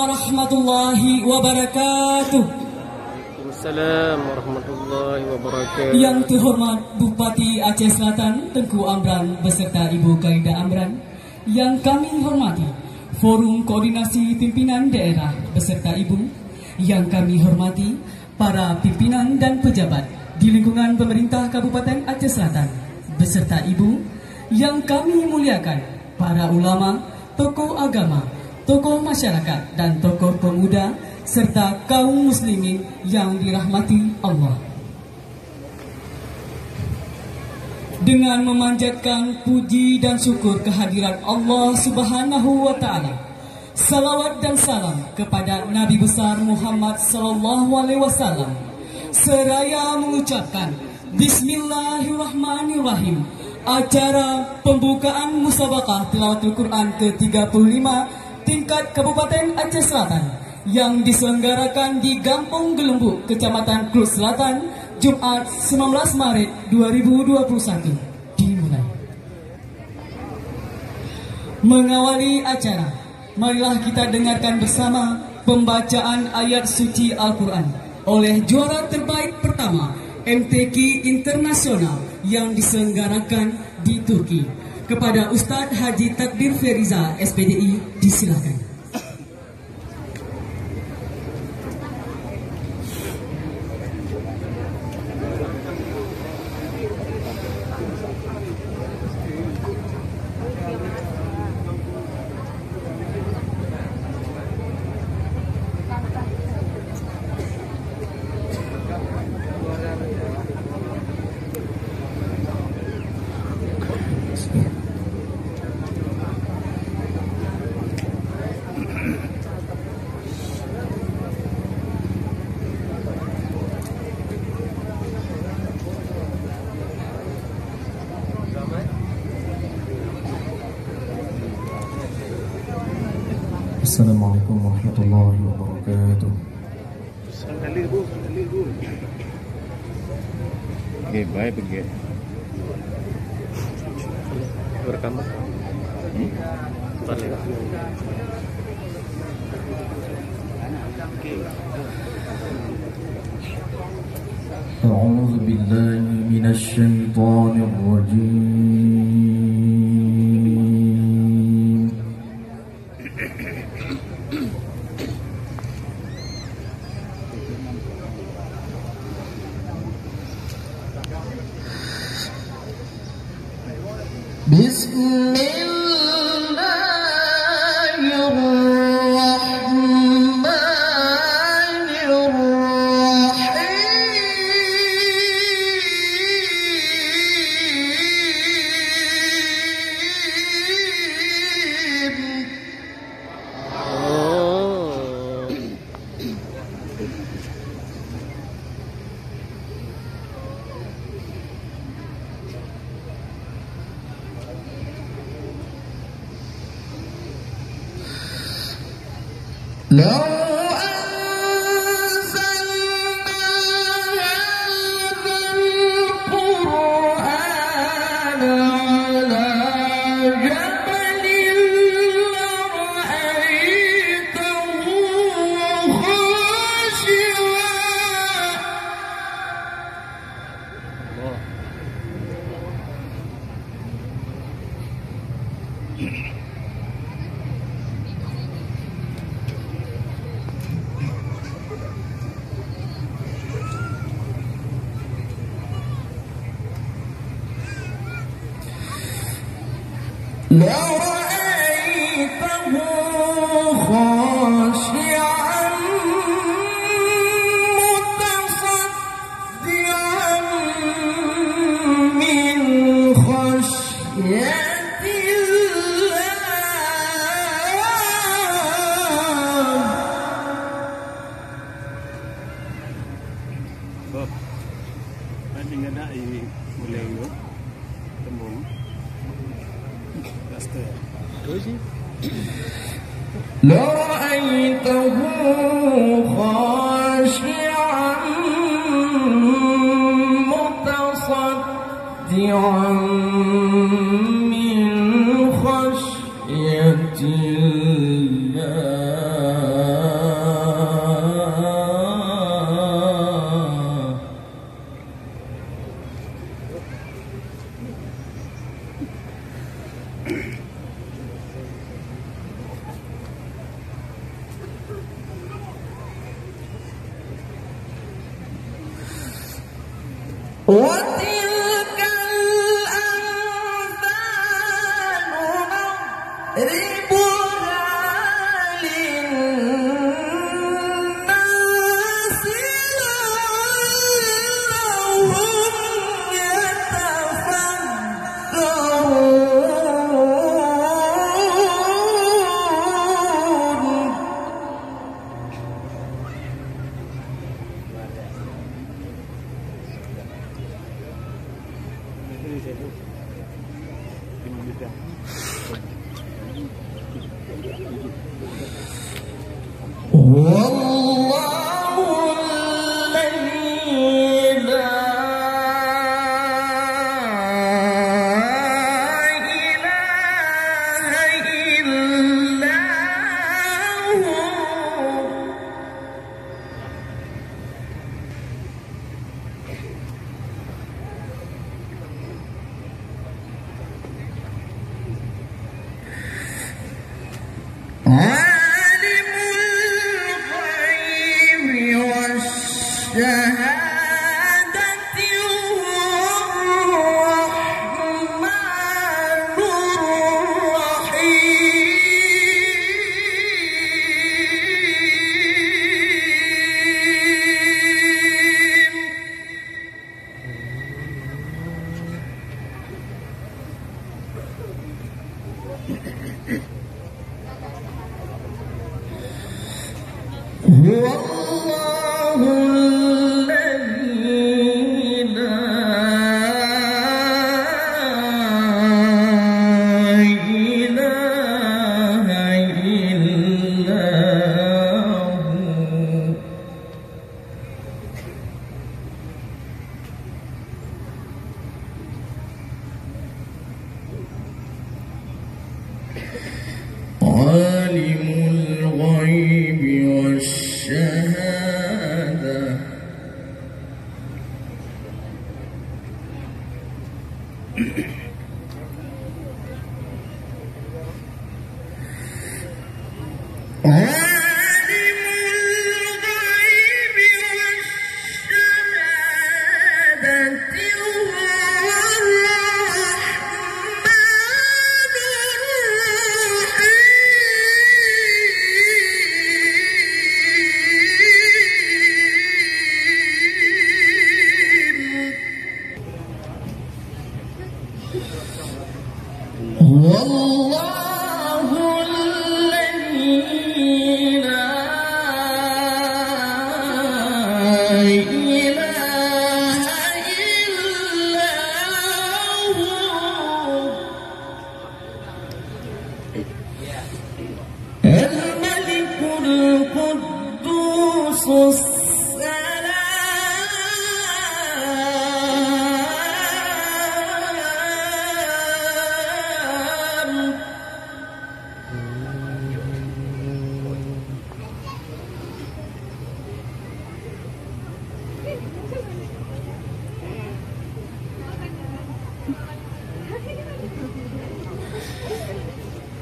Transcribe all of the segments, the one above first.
warahmatullahi wabarakatuh. Waalaikumsalam warahmatullahi wabarakatuh. Yang terhormat Bupati Aceh Selatan Tengku Amran beserta Ibu Karida Amran. Yang kami hormati Forum Koordinasi Pimpinan Daerah beserta Ibu. Yang kami hormati para pimpinan dan pejabat di lingkungan pemerintah Kabupaten Aceh Selatan beserta Ibu. Yang kami muliakan para ulama, tokoh agama, tokoh masyarakat dan tokoh pemuda serta kaum muslimin yang dirahmati Allah. Dengan memanjatkan puji dan syukur kehadirat Allah Subhanahu wa taala, salawat dan salam kepada Nabi besar Muhammad sallallahu alaihi wasallam, seraya mengucapkan Bismillahirrahmanirrahim. Acara pembukaan musabaqah tilawatul Quran ke-35 tingkat Kabupaten Aceh Selatan yang diselenggarakan di Gampong Gelembuk, Kecamatan Klus Selatan, Jumat 19 Maret 2021 dimulai. Mengawali acara, marilah kita dengarkan bersama pembacaan ayat suci Al-Quran oleh juara terbaik pertama MTQ Internasional yang diselenggarakan di Turki. Kepada Ustadz Haji Takdir Feriza, SPDI, disilakan. Assalamualaikum warahmatullahi wabarakatuh. Oke, baik begitu. Berkam. Balik. A'udzu billahi minasy syaithanir rajim. لرأيته خاشعا متصدعا من خشية الله وتلك الأمثال نضربها للناس لعلهم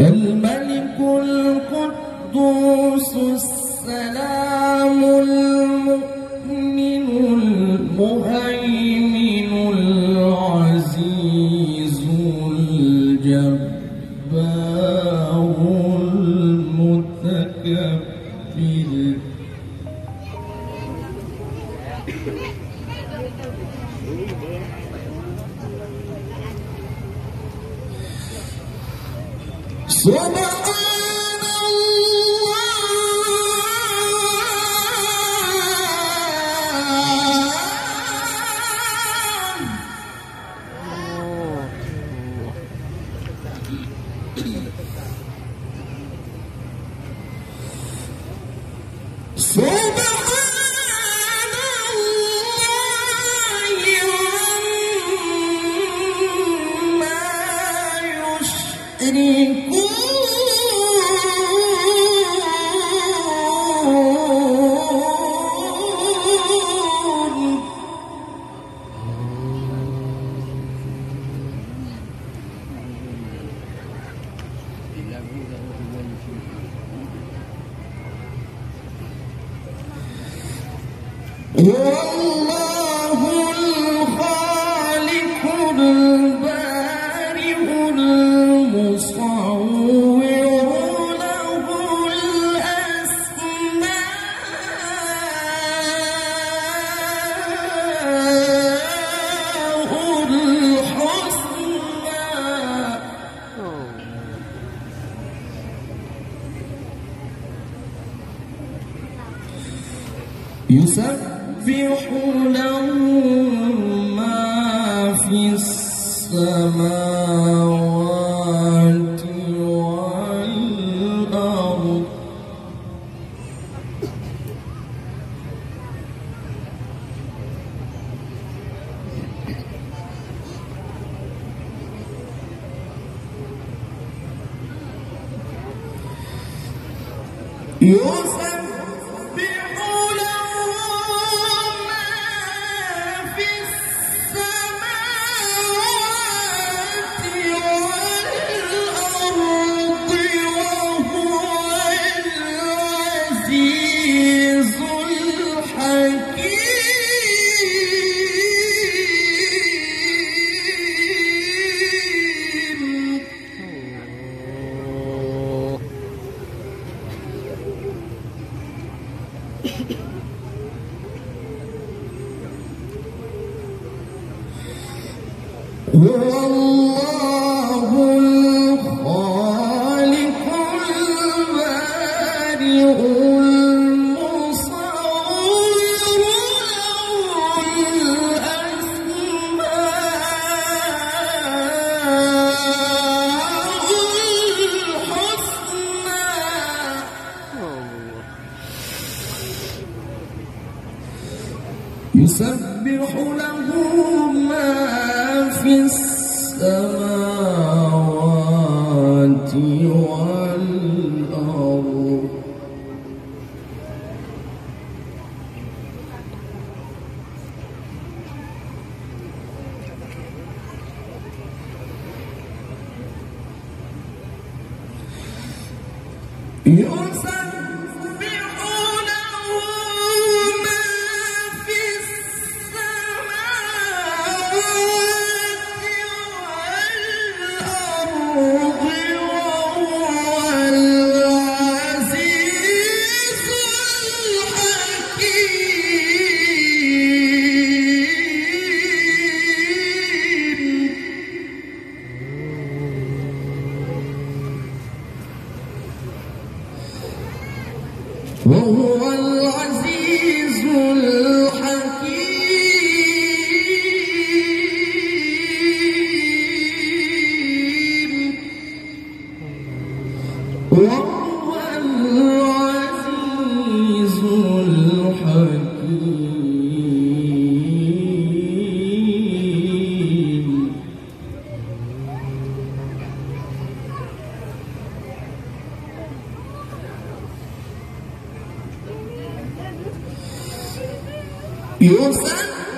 الملك القدوس السلام المؤمن المهيمن العزيز الجبار المتكبر سبحان والله الخالق يسبح له ما في السماوات والأرض هو الله الخالق البارئ المصور له الأسماء الحسنى يسبح له ما في السماوات والأرض وهو العزيز الحكيم وهو العزيز الحكيم يسبح